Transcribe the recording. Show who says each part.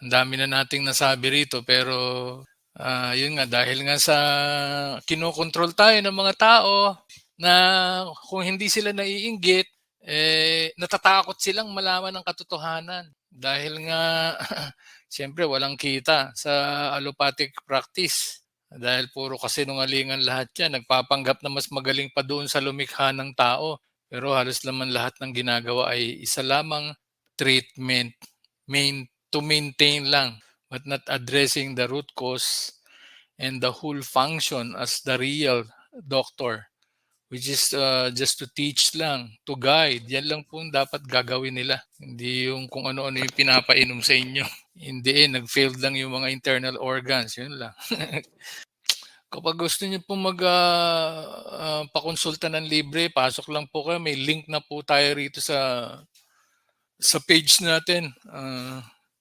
Speaker 1: Ang dami na nating nasabi rito pero, yun nga dahil nga sa kinokontrol tayo ng mga tao na kung hindi sila naiinggit, natatakot silang malaman ang katotohanan. Dahil nga siyempre walang kita sa allopathic practice. Dahil puro kasinungalingan lahat 'yan, nagpapanggap na mas magaling pa doon sa lumikha ng tao. Pero halos naman lahat ng ginagawa ay isa lamang, treatment, to maintain lang, but not addressing the root cause and the whole function as the real doctor, which is, just to teach lang, to guide. Yan lang po ang dapat gagawin nila, hindi yung kung ano-ano yung pinapainom sa inyo. In the end, nag-failed lang yung mga internal organs, yun lang. Kapag gusto niyo pong pakonsulta ng libre, pasok lang po kayo, may link na po tayo rito sa page natin.